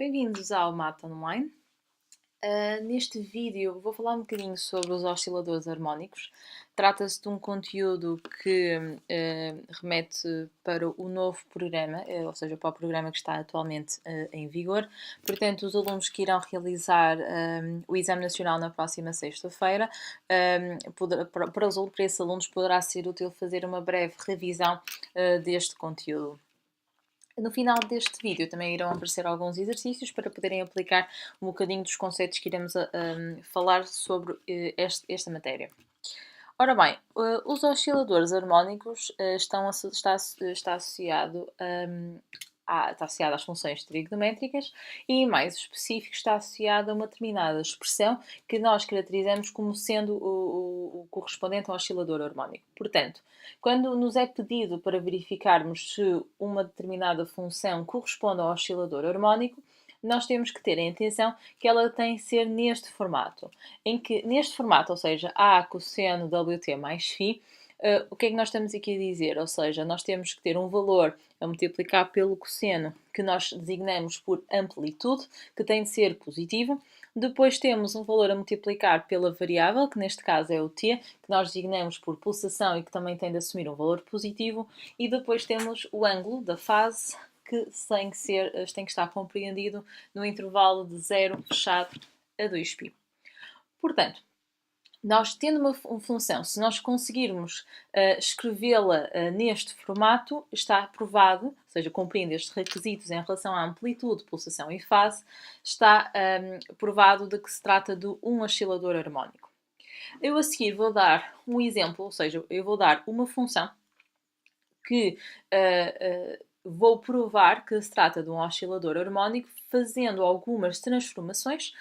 Bem-vindos ao Mata Online. Neste vídeo vou falar um bocadinho sobre os osciladores harmónicos. Trata-se de um conteúdo que remete para o novo programa, ou seja, para o programa que está atualmente em vigor. Portanto, os alunos que irão realizar o Exame Nacional na próxima sexta-feira, para esses alunos poderá ser útil fazer uma breve revisão deste conteúdo. No final deste vídeo também irão aparecer alguns exercícios para poderem aplicar um bocadinho dos conceitos que iremos falar sobre esta matéria. Ora bem, os osciladores harmónicos está associado às funções trigonométricas e, mais específico, está associado a uma determinada expressão que nós caracterizamos como sendo o correspondente ao oscilador harmónico. Portanto, quando nos é pedido para verificarmos se uma determinada função corresponde ao oscilador harmónico, nós temos que ter em atenção que ela tem que ser neste formato. Neste formato, ou seja, A cosseno WT mais φ, o que é que nós estamos aqui a dizer? Ou seja, nós temos que ter um valor a multiplicar pelo cosseno que nós designamos por amplitude, que tem de ser positivo. Depois temos um valor a multiplicar pela variável, que neste caso é o t, que nós designamos por pulsação e que também tem de assumir um valor positivo. E depois temos o ângulo da fase, que tem que estar compreendido no intervalo de 0 fechado a 2π. Portanto, nós tendo uma função, se nós conseguirmos escrevê-la neste formato, está provado, ou seja, cumprindo estes requisitos em relação à amplitude, pulsação e fase, está provado de que se trata de um oscilador harmónico. Eu a seguir vou dar um exemplo, ou seja, eu vou dar uma função que vou provar que se trata de um oscilador harmónico fazendo algumas transformações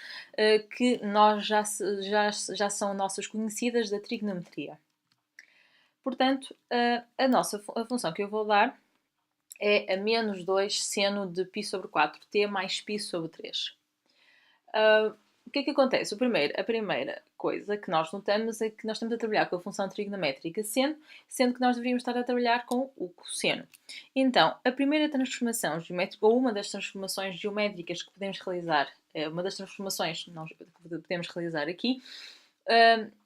que já são nossas conhecidas da trigonometria. Portanto, a função que eu vou dar é a menos 2 seno de π sobre 4t mais π sobre 3. O que é que acontece? A primeira coisa que nós notamos é que nós estamos a trabalhar com a função trigonométrica sendo que nós deveríamos estar a trabalhar com o cosseno. Então, a primeira transformação geométrica, ou uma das transformações geométricas que podemos realizar, uma das transformações que podemos realizar aqui,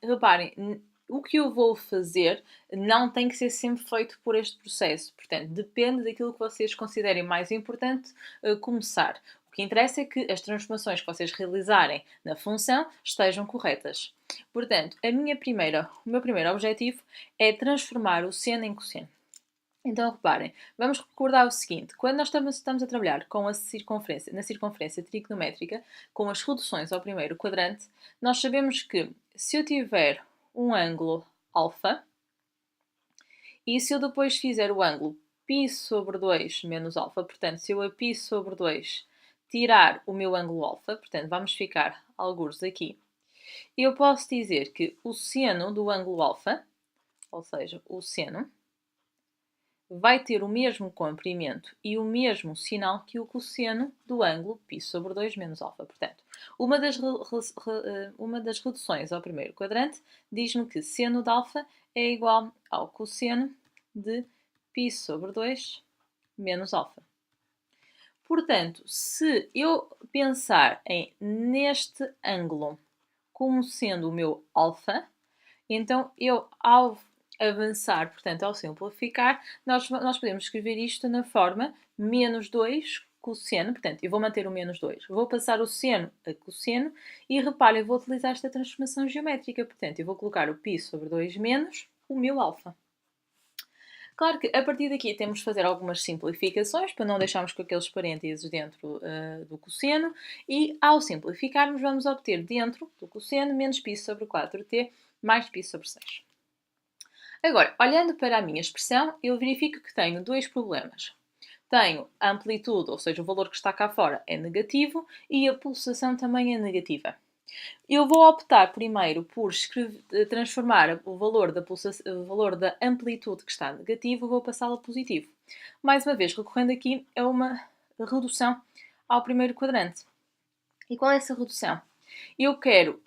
reparem, o que eu vou fazer não tem que ser sempre feito por este processo. Portanto, depende daquilo que vocês considerem mais importante começar. O que interessa é que as transformações que vocês realizarem na função estejam corretas. Portanto, o meu primeiro objetivo é transformar o seno em cosseno. Então, reparem, vamos recordar o seguinte: quando nós estamos a trabalhar com na circunferência trigonométrica, com as reduções ao primeiro quadrante, nós sabemos que se eu tiver um ângulo alfa, e se eu depois fizer o ângulo π sobre 2 menos alfa, portanto, se eu a π sobre 2 tirar o meu ângulo alfa, portanto, vamos ficar algures aqui, eu posso dizer que o seno do ângulo alfa, ou seja, o seno, vai ter o mesmo comprimento e o mesmo sinal que o cosseno do ângulo π sobre 2 menos alfa. Portanto, uma das reduções ao primeiro quadrante diz-me que seno de alfa é igual ao cosseno de π sobre 2 menos alfa. Portanto, se eu pensar neste ângulo como sendo o meu alfa, então eu, ao avançar, portanto, ao simplificar, nós podemos escrever isto na forma menos 2 cosseno, portanto, eu vou manter o menos 2, vou passar o seno a cosseno e, reparem, eu vou utilizar esta transformação geométrica, portanto, eu vou colocar o π sobre 2 menos o meu alfa. Claro que a partir daqui temos de fazer algumas simplificações para não deixarmos com aqueles parênteses dentro do cosseno e, ao simplificarmos, vamos obter dentro do cosseno menos π sobre 4t mais π sobre 6. Agora, olhando para a minha expressão, eu verifico que tenho dois problemas. Tenho a amplitude, ou seja, o valor que está cá fora é negativo e a pulsação também é negativa. Eu vou optar primeiro por transformar o valor da amplitude que está negativo, vou passá-lo a positivo. Mais uma vez, recorrendo aqui a uma redução ao primeiro quadrante. E qual é essa redução? Eu quero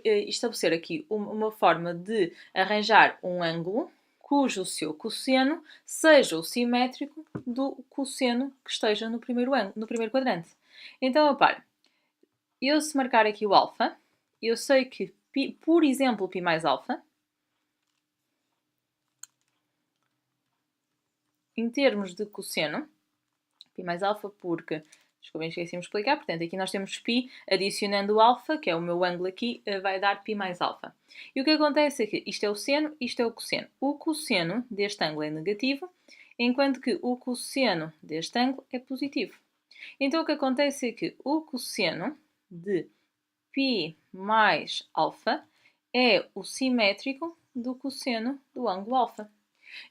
estabelecer aqui uma forma de arranjar um ângulo cujo seu cosseno seja o simétrico do cosseno que esteja no primeiro quadrante. Então, repare, eu se marcar aqui o alfa, eu sei que, por exemplo, π mais alfa, em termos de cosseno, π mais alfa porque, desculpem, esqueci-me de explicar, portanto, aqui nós temos π adicionando o alfa, que é o meu ângulo aqui, vai dar π mais alfa. E o que acontece é que isto é o seno, isto é o cosseno. O cosseno deste ângulo é negativo, enquanto que o cosseno deste ângulo é positivo. Então, o que acontece é que o cosseno de π mais alfa é o simétrico do cosseno do ângulo alfa.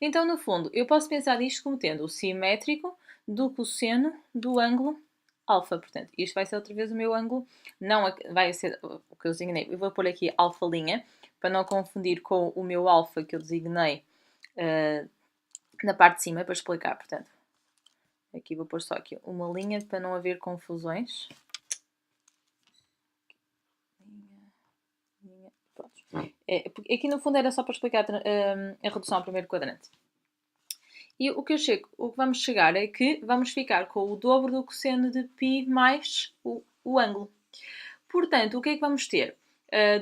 Então, no fundo, eu posso pensar nisto como tendo o simétrico do cosseno do ângulo alfa. Portanto, isto vai ser outra vez o meu ângulo, não vai ser o que eu designei. Eu vou pôr aqui alfa linha, para não confundir com o meu alfa que eu designei na parte de cima, para explicar. Portanto, aqui vou pôr só aqui uma linha para não haver confusões. Aqui no fundo era só para explicar a redução ao primeiro quadrante. E o que vamos chegar é que vamos ficar com o dobro do cosseno de π mais o ângulo. Portanto, o que é que vamos ter?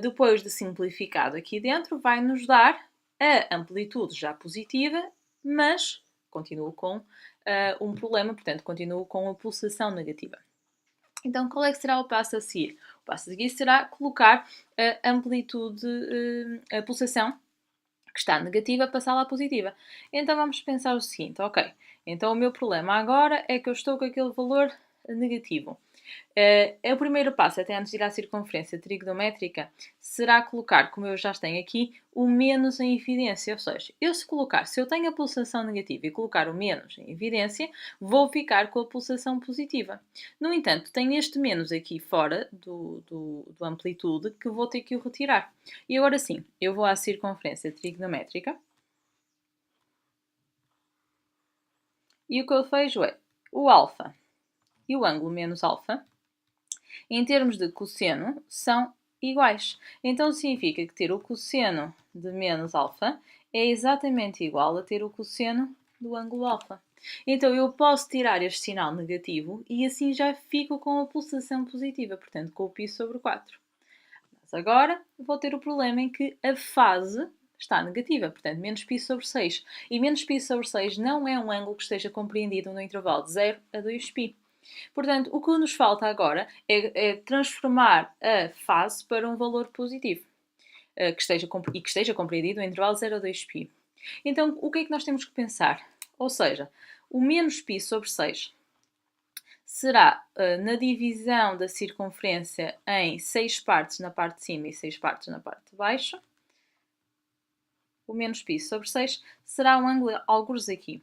Depois de simplificado aqui dentro, vai nos dar a amplitude já positiva, mas continuo com um problema, portanto, continuo com a pulsação negativa. Então, qual é que será o passo a seguir? O passo a seguir será colocar a amplitude, a pulsação que está negativa, passá-la à positiva. Então, vamos pensar o seguinte, ok, então o meu problema agora é que eu estou com aquele valor negativo. O primeiro passo, até antes de ir à circunferência trigonométrica, será colocar, como eu já tenho aqui, o menos em evidência. Ou seja, se eu tenho a pulsação negativa e colocar o menos em evidência, vou ficar com a pulsação positiva. No entanto, tenho este menos aqui fora do amplitude que vou ter que o retirar. E agora sim, eu vou à circunferência trigonométrica. E o que eu vejo é o alfa e o ângulo menos alfa, em termos de cosseno, são iguais. Então significa que ter o cosseno de menos alfa é exatamente igual a ter o cosseno do ângulo alfa. Então eu posso tirar este sinal negativo e assim já fico com a pulsação positiva, portanto com o π sobre 4. Mas agora vou ter o problema em que a fase está negativa, portanto menos π sobre 6. E menos π sobre 6 não é um ângulo que esteja compreendido no intervalo de 0 a 2π. Portanto, o que nos falta agora é transformar a fase para um valor positivo, que esteja compreendido no intervalo 0 a 2π. Então, o que é que nós temos que pensar? Ou seja, o menos π sobre 6 será na divisão da circunferência em 6 partes na parte de cima e 6 partes na parte de baixo. O menos π sobre 6 será um ângulo algures aqui.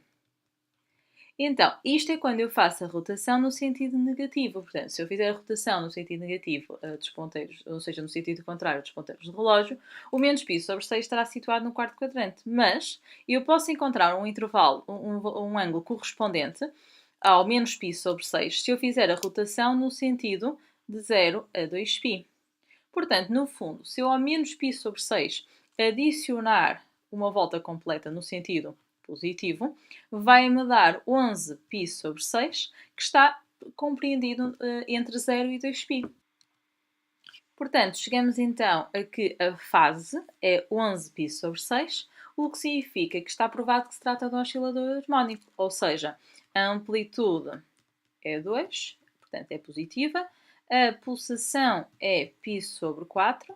Então, isto é quando eu faço a rotação no sentido negativo. Portanto, se eu fizer a rotação no sentido negativo dos ponteiros, ou seja, no sentido contrário dos ponteiros do relógio, o menos π sobre 6 estará situado no quarto quadrante. Mas eu posso encontrar um intervalo, um ângulo correspondente ao menos π sobre 6 se eu fizer a rotação no sentido de 0 a 2π. Portanto, no fundo, se eu ao menos π sobre 6 adicionar uma volta completa no sentido positivo, vai-me dar 11π sobre 6, que está compreendido entre 0 e 2π. Portanto, chegamos então a que a fase é 11π sobre 6, o que significa que está provado que se trata de um oscilador harmónico, ou seja, a amplitude é 2, portanto é positiva, a pulsação é π sobre 4,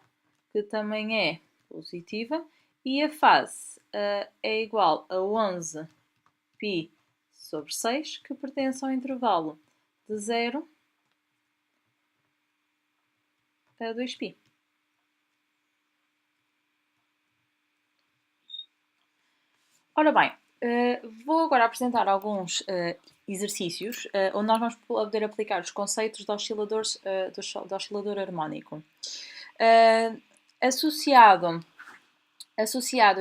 que também é positiva, e a fase é igual a 11π sobre 6, que pertence ao intervalo de 0 a 2π. Ora bem, vou agora apresentar alguns exercícios onde nós vamos poder aplicar os conceitos de do oscilador harmónico. Associado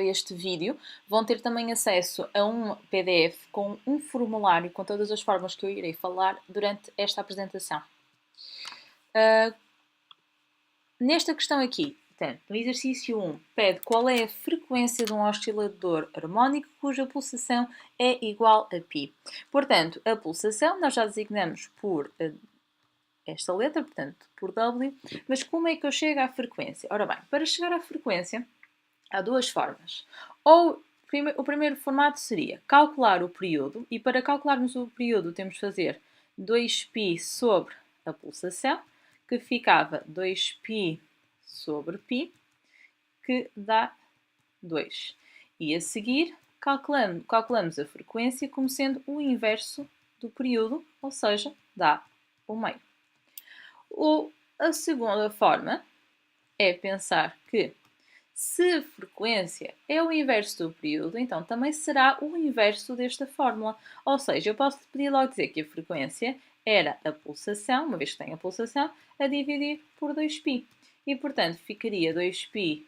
a este vídeo, vão ter também acesso a um PDF com um formulário com todas as formas que eu irei falar durante esta apresentação. Nesta questão aqui, portanto, no exercício 1, pede qual é a frequência de um oscilador harmónico cuja pulsação é igual a π. Portanto, a pulsação nós já designamos por esta letra, portanto, por W. Mas como é que eu chego à frequência? Ora bem, para chegar à frequência, há duas formas. Ou o primeiro formato seria calcular o período, e para calcularmos o período temos de fazer 2π sobre a pulsação, que ficava 2π sobre π, que dá 2. E a seguir calculamos a frequência como sendo o inverso do período, ou seja, dá o meio. A segunda forma é pensar que se a frequência é o inverso do período, então também será o inverso desta fórmula. Ou seja, eu posso pedir logo dizer que a frequência era a pulsação, uma vez que tem a pulsação, a dividir por 2π. E, portanto, ficaria 2π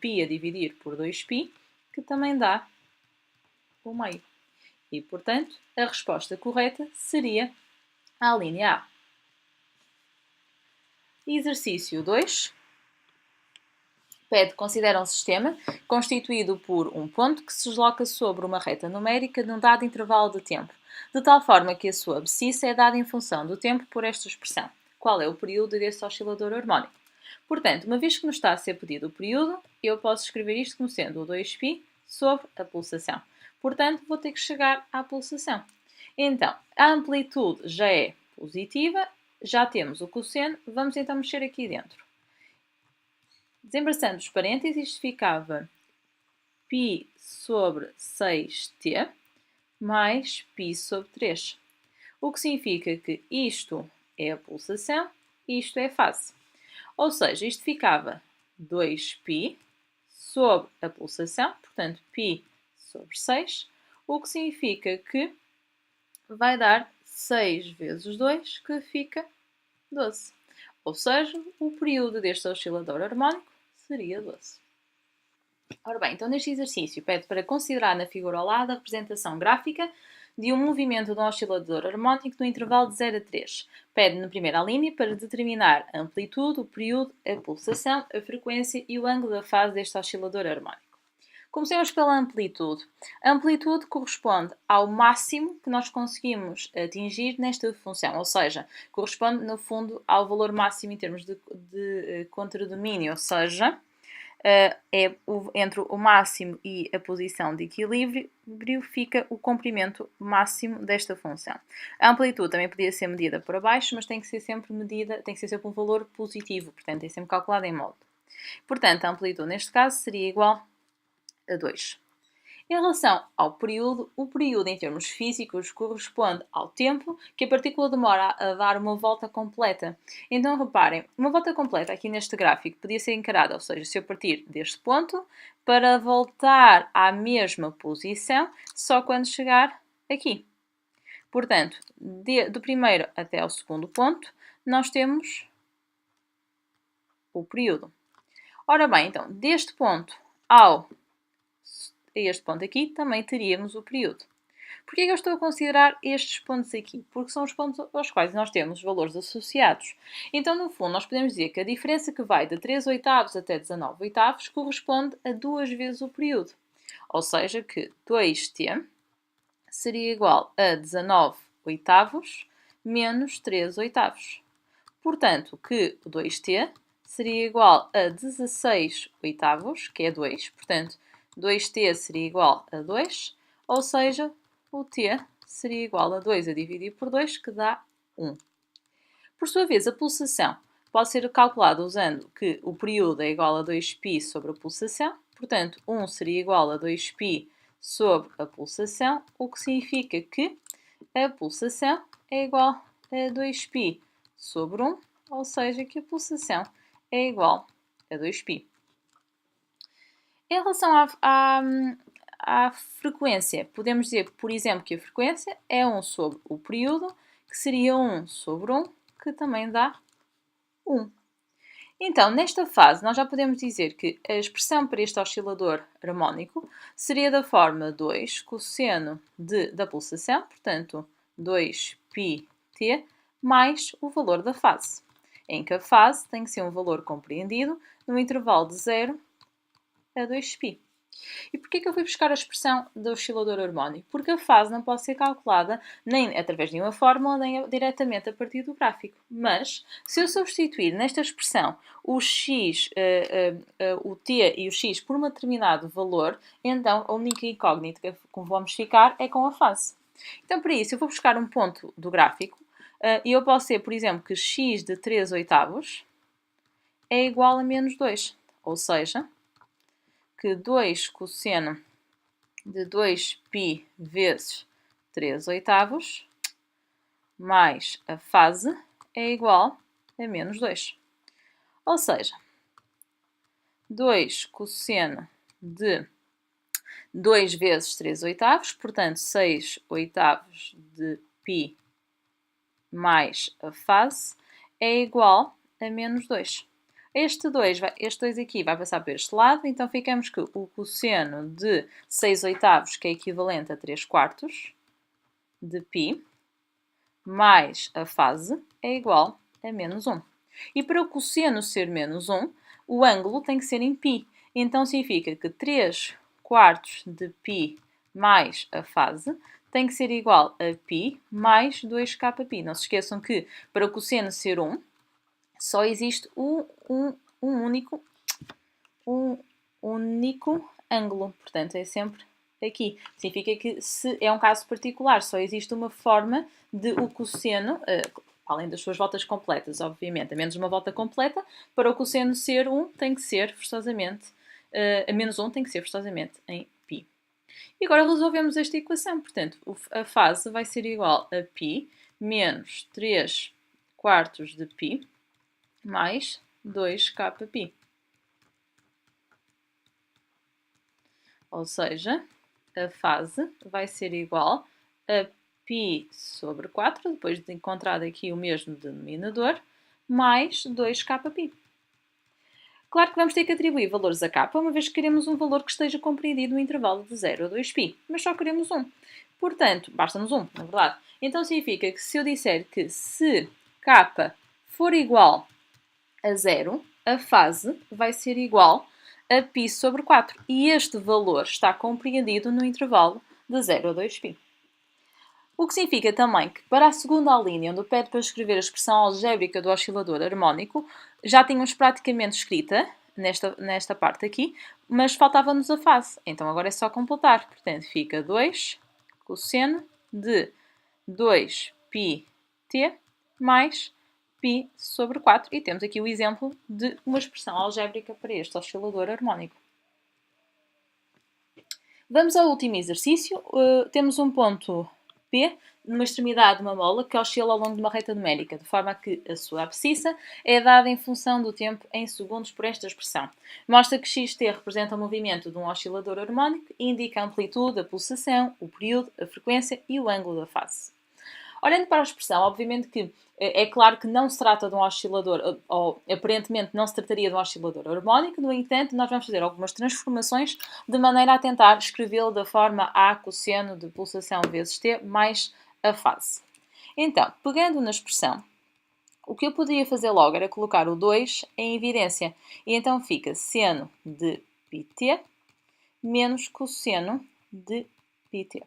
π a dividir por 2π, que também dá o meio. E, portanto, a resposta correta seria a linha A. Exercício 2. Pede, considera um sistema constituído por um ponto que se desloca sobre uma reta numérica num dado intervalo de tempo, de tal forma que a sua abscissa é dada em função do tempo por esta expressão. Qual é o período deste oscilador harmónico? Portanto, uma vez que nos está a ser pedido o período, eu posso escrever isto como sendo o 2π sobre a pulsação. Portanto, vou ter que chegar à pulsação. Então, a amplitude já é positiva, já temos o cosseno, vamos então mexer aqui dentro. Desembaraçando os parênteses, isto ficava π sobre 6t mais π sobre 3. O que significa que isto é a pulsação e isto é a fase. Ou seja, isto ficava 2π sobre a pulsação, portanto π sobre 6, o que significa que vai dar 6 vezes 2, que fica 12. Ou seja, o período deste oscilador harmónico seria 12. Ora bem, então neste exercício pede para considerar na figura ao lado a representação gráfica de um movimento de um oscilador harmónico no intervalo de 0 a 3. Pede na primeira linha para determinar a amplitude, o período, a pulsação, a frequência e o ângulo da fase deste oscilador harmónico. Comecemos pela amplitude. A amplitude corresponde ao máximo que nós conseguimos atingir nesta função, ou seja, corresponde no fundo ao valor máximo em termos de contradomínio, ou seja, entre o máximo e a posição de equilíbrio fica o comprimento máximo desta função. A amplitude também podia ser medida para baixo, mas tem que ser sempre medida, tem que ser sempre um valor positivo, portanto é sempre calculado em modo. Portanto, a amplitude neste caso seria igual a 2. Em relação ao período, o período em termos físicos corresponde ao tempo que a partícula demora a dar uma volta completa. Então reparem, uma volta completa aqui neste gráfico podia ser encarada, ou seja, se eu partir deste ponto para voltar à mesma posição só quando chegar aqui. Portanto, do primeiro até ao segundo ponto, nós temos o período. Ora bem, então, deste ponto a este ponto aqui, também teríamos o período. Porquê é que eu estou a considerar estes pontos aqui? Porque são os pontos aos quais nós temos valores associados. Então, no fundo, nós podemos dizer que a diferença que vai de 3 oitavos até 19 oitavos corresponde a 2 vezes o período. Ou seja, que 2t seria igual a 19 oitavos menos 3 oitavos. Portanto, que o 2t seria igual a 16 oitavos, que é 2. Portanto, 2t seria igual a 2, ou seja, o t seria igual a 2 a dividir por 2, que dá 1. Por sua vez, a pulsação pode ser calculada usando que o período é igual a 2π sobre a pulsação, portanto, 1 seria igual a 2π sobre a pulsação, o que significa que a pulsação é igual a 2π sobre 1, ou seja, que a pulsação é igual a 2π. Em relação à frequência, podemos dizer, por exemplo, que a frequência é 1 sobre o período, que seria 1 sobre 1, que também dá 1. Então, nesta fase, nós já podemos dizer que a expressão para este oscilador harmónico seria da forma 2 cosseno da pulsação, portanto, 2πt, mais o valor da fase, em que a fase tem que ser um valor compreendido no intervalo de 0 a 2π. E porquê que eu fui buscar a expressão do oscilador harmónico? Porque a fase não pode ser calculada nem através de uma fórmula, nem diretamente a partir do gráfico. Mas, se eu substituir nesta expressão o x, o t e o x por um determinado valor, então a única incógnita que vamos ficar é com a fase. Então, para isso, eu vou buscar um ponto do gráfico e eu posso ter, por exemplo, que x de 3 oitavos é igual a menos 2. Ou seja, que 2 cosseno de 2π vezes 3 oitavos mais a fase é igual a menos 2. Ou seja, 2 cosseno de 2 vezes 3 oitavos, portanto 6 oitavos de π mais a fase é igual a menos 2. Este 2 aqui vai passar para este lado, então ficamos que o cosseno de 6 oitavos, que é equivalente a 3 quartos, de π, mais a fase, é igual a menos 1. E para o cosseno ser menos 1, o ângulo tem que ser em π. Então significa que 3 quartos de π mais a fase tem que ser igual a π mais 2kπ. Não se esqueçam que para o cosseno ser 1, só existe um único ângulo. Portanto, é sempre aqui. Significa que se é um caso particular, só existe uma forma de o cosseno, além das suas voltas completas, obviamente, a menos uma volta completa, para o cosseno ser 1 tem que ser forçosamente, a menos 1 tem que ser forçosamente em π. E agora resolvemos esta equação. Portanto, a fase vai ser igual a π menos 3 quartos de π mais 2kπ. Ou seja, a fase vai ser igual a π sobre 4, depois de encontrado aqui o mesmo denominador, mais 2kπ. Claro que vamos ter que atribuir valores a k, uma vez que queremos um valor que esteja compreendido no intervalo de 0 a 2π, mas só queremos 1. Portanto, basta-nos 1, na verdade. Então significa que se eu disser que se k for igual a 0, a fase vai ser igual a π sobre 4. E este valor está compreendido no intervalo de 0 a 2π. O que significa também que para a segunda linha, onde eu pede para escrever a expressão algébrica do oscilador harmónico, já tínhamos praticamente escrita nesta parte aqui, mas faltava-nos a fase. Então agora é só completar. Portanto, fica 2 cosseno de 2πt mais π sobre 4. E temos aqui o exemplo de uma expressão algébrica para este oscilador harmónico. Vamos ao último exercício. Temos um ponto P numa extremidade de uma mola que oscila ao longo de uma reta numérica, de forma a que a sua abscissa é dada em função do tempo em segundos por esta expressão. Mostra que xt representa o movimento de um oscilador harmónico e indica a amplitude, a pulsação, o período, a frequência e o ângulo da fase. Olhando para a expressão, obviamente que é claro que não se trata de um oscilador, ou aparentemente não se trataria de um oscilador harmónico, no entanto, nós vamos fazer algumas transformações de maneira a tentar escrevê-lo da forma A cosseno de pulsação vezes t mais a fase. Então, pegando na expressão, o que eu poderia fazer logo era colocar o 2 em evidência. E então fica seno de πt menos cosseno de πt.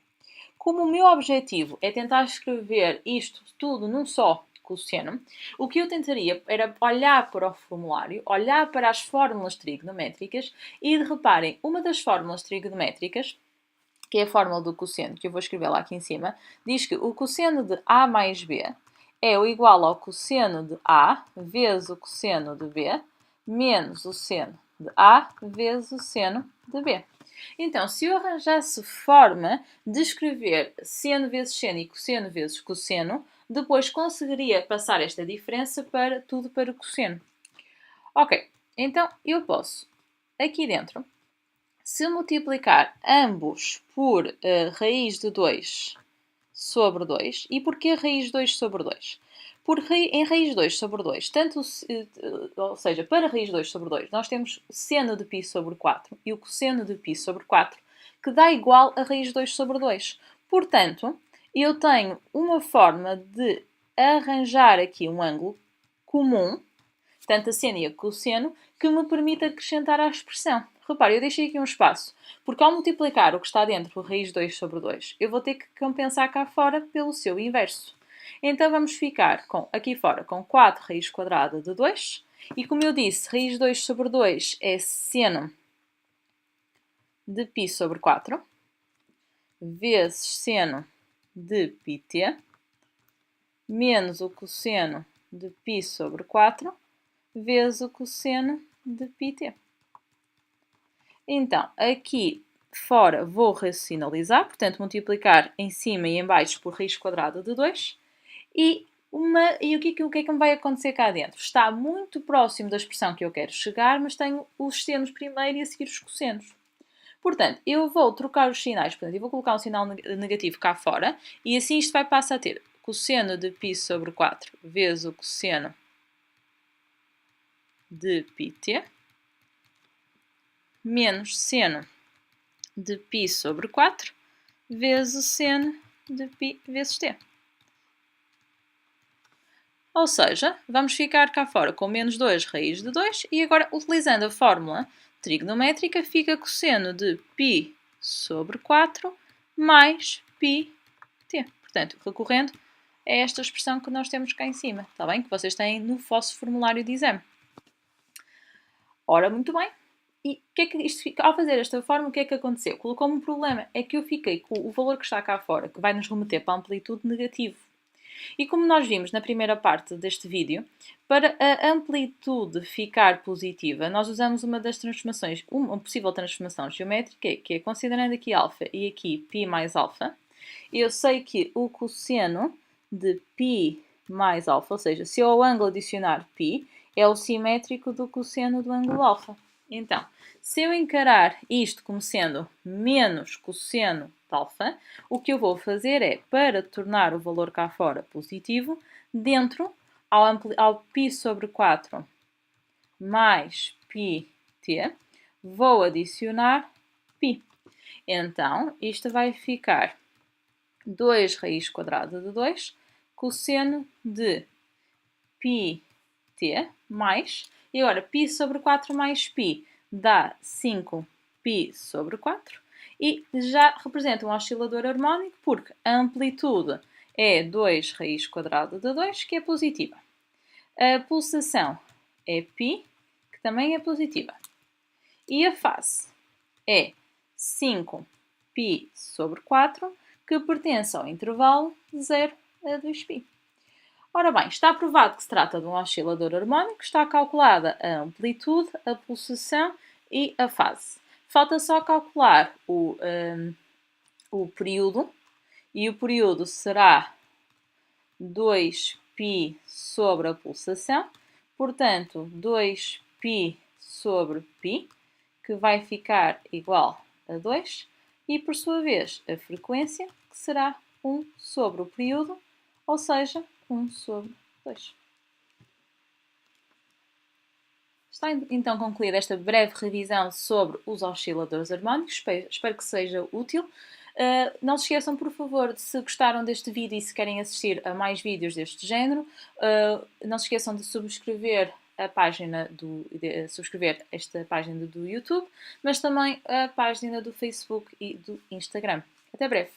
Como o meu objetivo é tentar escrever isto tudo num só cosseno, o que eu tentaria era olhar para o formulário, olhar para as fórmulas trigonométricas e, reparem, uma das fórmulas trigonométricas, que é a fórmula do cosseno, que eu vou escrever lá aqui em cima, diz que o cosseno de A mais B é o igual ao cosseno de A vezes o cosseno de B menos o seno de A vezes o seno de B. Então, se eu arranjasse forma de escrever seno vezes seno e cosseno vezes cosseno, depois conseguiria passar esta diferença para tudo para o cosseno. Ok, então eu posso, aqui dentro, se multiplicar ambos por raiz de 2 sobre 2, e porquê raiz de 2 sobre 2? Porque em raiz de 2 sobre 2, ou seja, para raiz de 2 sobre 2, nós temos seno de π sobre 4 e o cosseno de π sobre 4, que dá igual a raiz de 2 sobre 2. Portanto, eu tenho uma forma de arranjar aqui um ângulo comum, tanto a seno e a cosseno, que me permite acrescentar à expressão. repare, eu deixei aqui um espaço, porque ao multiplicar o que está dentro por raiz 2 sobre 2, eu vou ter que compensar cá fora pelo seu inverso. Então vamos ficar aqui fora com 4 raiz quadrada de 2, e como eu disse, raiz 2 sobre 2 é seno de π sobre 4, vezes seno de πt, menos o cosseno de π sobre 4, vezes o cosseno de πt. Então, aqui fora vou racionalizar, portanto, multiplicar em cima e em baixo por raiz quadrada de 2. E o que é que me vai acontecer cá dentro? Está muito próximo da expressão que eu quero chegar, mas tenho os senos primeiro e a seguir os cossenos. Portanto, eu vou trocar os sinais, portanto, eu vou colocar um sinal negativo cá fora, e assim isto vai passar a ter cosseno de π sobre 4 vezes o cosseno de πt, menos seno de π sobre 4 vezes o seno de π vezes t. Ou seja, vamos ficar cá fora com menos 2 raiz de 2 e agora, utilizando a fórmula trigonométrica, fica cosseno de π sobre 4 mais πt. Portanto, recorrendo a esta expressão que nós temos cá em cima, está bem? Que vocês têm no vosso formulário de exame. Ora, muito bem. E ao fazer esta forma, o que é que aconteceu? Colocou-me um problema. É que eu fiquei com o valor que está cá fora, que vai nos remeter para a amplitude negativo. E como nós vimos na primeira parte deste vídeo, para a amplitude ficar positiva, nós usamos uma das transformações, uma possível transformação geométrica, que é considerando aqui alfa e aqui π mais alfa, eu sei que o cosseno de π mais alfa, ou seja, se eu ao ângulo adicionar π, é o simétrico do cosseno do ângulo alfa. Então, se eu encarar isto como sendo menos cosseno de alfa, o que eu vou fazer é, para tornar o valor cá fora positivo, dentro, ao π sobre 4 mais πt, vou adicionar π. Então, isto vai ficar 2 raiz quadrada de 2 cosseno de πt mais, e agora π sobre 4 mais π dá 5π sobre 4 e já representa um oscilador harmónico porque a amplitude é 2 raiz quadrada de 2, que é positiva. A pulsação é π, que também é positiva. E a fase é 5π sobre 4, que pertence ao intervalo 0 a 2π. Ora bem, está provado que se trata de um oscilador harmónico, está calculada a amplitude, a pulsação e a fase. Falta só calcular o período, e o período será 2π sobre a pulsação, portanto 2π sobre π, que vai ficar igual a 2, e por sua vez a frequência, que será 1 sobre o período, ou seja, 1 sobre 2. Está então concluída esta breve revisão sobre os osciladores harmónicos. Espero que seja útil. Não se esqueçam, por favor, de, se gostaram deste vídeo e se querem assistir a mais vídeos deste género, não se esqueçam de subscrever a página subscrever esta página do YouTube, mas também a página do Facebook e do Instagram. Até breve!